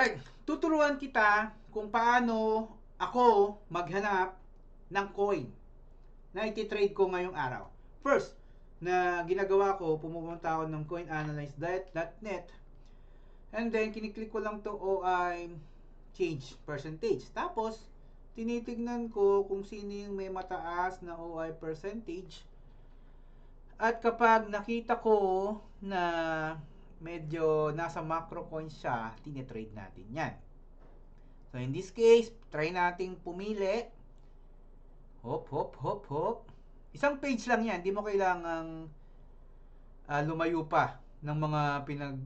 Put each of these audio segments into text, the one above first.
Alright, tuturuan kita kung paano ako maghanap ng coin na iti-trade ko ngayong araw. First, na ginagawa ko, pumupunta ako ng coinanalyze.net and then kiniklik ko lang to OI change percentage. Tapos, tinitignan ko kung sino yung may mataas na OI percentage. At kapag nakita ko na medyo nasa macro coin siya, tinitrade natin yan. So in this case, try nating pumili. Hop, hop, hop, hop. Isang page lang yan, hindi mo kailangang lumayo pa ng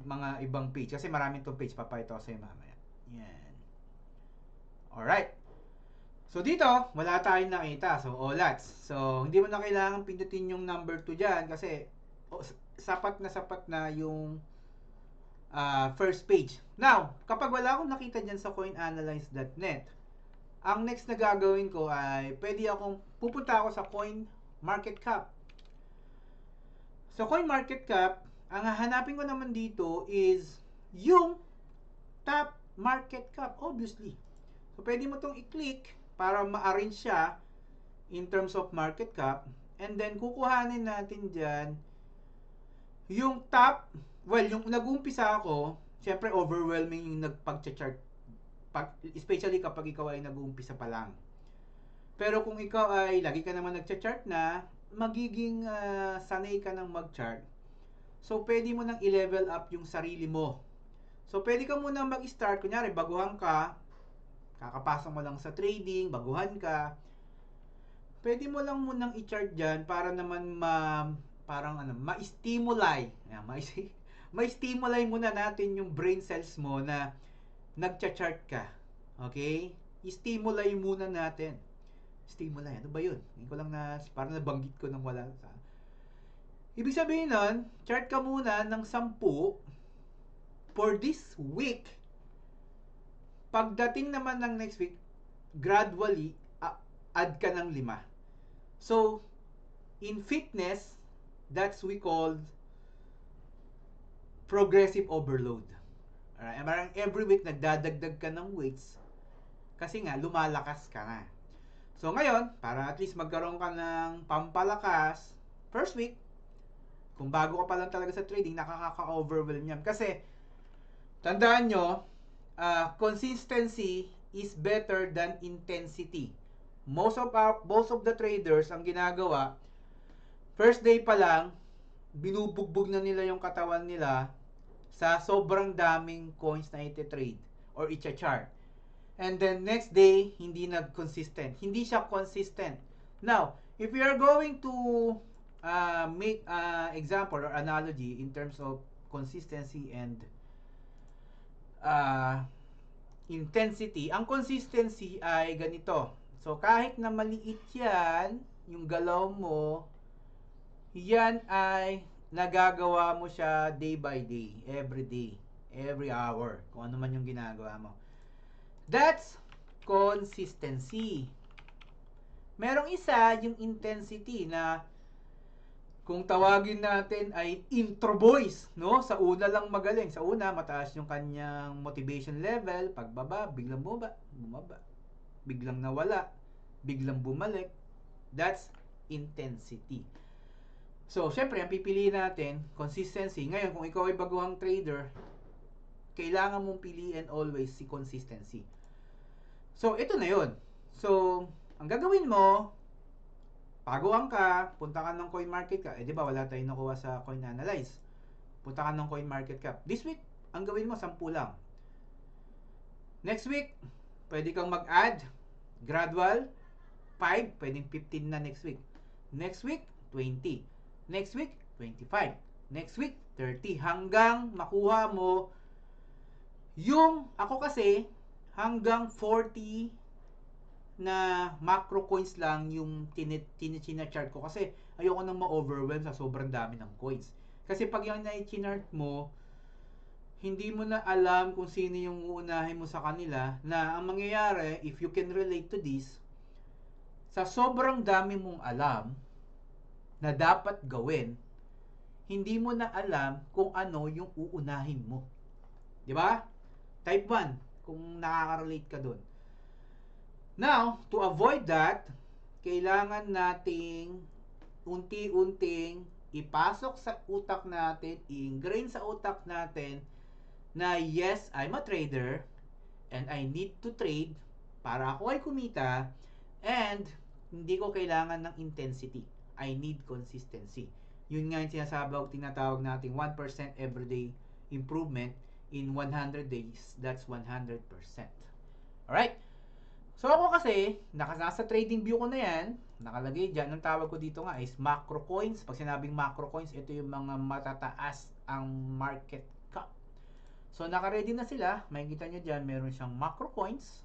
mga ibang page kasi maraming tong page, papayto ko sa'yo mamaya. Yan. Alright. So dito, wala tayong nakita. So OLATs. So hindi mo na kailangan pindutin yung number 2 dyan kasi sapat na yung first page. Now, kapag wala akong nakita dyan sa coinanalyze.net, ang next na gagawin ko ay pupunta ako sa CoinMarketCap. Sa CoinMarketCap, ang hahanapin ko naman dito is yung top market cap, obviously. So, pwede mo itong i-click para ma-arrange siya in terms of market cap. And then, kukuhanin natin dyan yung top. Well, yung nag-uumpisa ako, syempre overwhelming yung nagpag-chart. Especially kapag ikaw ay nag-uumpisa pa lang. Pero kung ikaw ay lagi ka naman nag-chart na, magiging sanay ka ng mag-chart. So, pwede mo nang i-level up yung sarili mo. So, pwede ka muna mag-start. Kunyari, baguhan ka, kakapasok mo lang sa trading, baguhan ka, pwede mo lang munang i-chart dyan para naman ma-stimulate. Ma-stimulate muna natin yung brain cells mo na nagcha-chart ka. Okay? I-stimulate muna natin. Stimulate, ano ba yun? Hindi ko lang parang nabanggit ko nang wala. Ibig sabihin nun, chart ka muna ng 10 for this week. Pagdating naman ng next week, gradually, add ka ng 5. So, in fitness, that's we call progressive overload. Alright, parang every week nagdadagdag ka ng weights kasi nga lumalakas ka na. So ngayon, para at least magkaroon ka ng pampalakas, first week, kung bago ka pa lang talaga sa trading, nakaka-overwhelm yan. Kasi, tandaan nyo, consistency is better than intensity. Most of the traders, ang ginagawa, first day pa lang, binubugbog na nila yung katawan nila sa sobrang daming coins na iti-trade or i-chart. And then next day, hindi nag-consistent. Hindi siya consistent. Now, if you are going to make example or analogy in terms of consistency and intensity, ang consistency ay ganito. So, kahit na maliit yan, yung galaw mo, yan ay nagagawa mo siya day by day, every hour, kung ano man yung ginagawa mo. That's consistency. Merong isa, yung intensity na kung tawagin natin ay intro boys, no? Sa una lang magaling. Sa una, mataas yung kanyang motivation level. Pagbaba, biglang bumaba. Biglang nawala. Biglang bumalik. That's intensity. So, syempre, ang pipiliin natin, consistency. Ngayon, kung ikaw ay baguhang trader, kailangan mong piliin always si consistency. So, ito na yun. So, ang gagawin mo, baguhan ka, punta ka ng CoinMarketCap. Di ba, wala tayong nakuha sa CoinAnalyze. Punta ka ng CoinMarketCap. This week, ang gawin mo, 10 lang. Next week, pwede kang mag-add, gradual, 5, pwedeng 15 na next week. Next week, 20. Next week, 25. Next week, 30. Hanggang makuha mo yung, ako kasi, hanggang 40 na macro coins lang yung chart ko kasi ayoko nang ma-overwhelm sa sobrang dami ng coins. Kasi pag yung na-chart mo, hindi mo na alam kung sino yung uunahin mo sa kanila, na ang mangyayari, if you can relate to this, sa sobrang dami mong alam na dapat gawin, hindi mo na alam kung ano yung uunahin mo. Di ba? Type 1, kung nakaka-relate ka dun. Now, to avoid that, kailangan nating unti-unting ipasok sa utak natin, i-ingrain sa utak natin na yes, I'm a trader and I need to trade para ako ay kumita, and hindi ko kailangan ng intensity. I need consistency. Yun nga yung tinatawag nating 1% everyday improvement in 100 days. That's 100%. Alright? So ako kasi, nasa trading view ko na yan, nakalagay dyan, ang tawag ko dito nga is macro coins. Pag sinabing macro coins, ito yung mga matataas ang market cap. So naka-ready na sila, makikita nyo dyan, meron siyang macro coins,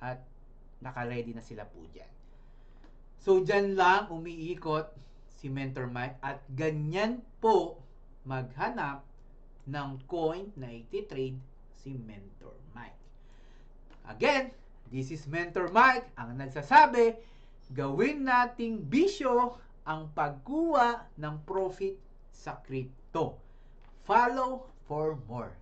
at naka-ready na sila po dyan. So dyan lang umiikot si Mentor Mike, at ganyan po maghanap ng coin na iti-trade si Mentor Mike. Again, this is Mentor Mike ang nagsasabi, gawin nating bisyo ang pagkuha ng profit sa crypto. Follow for more.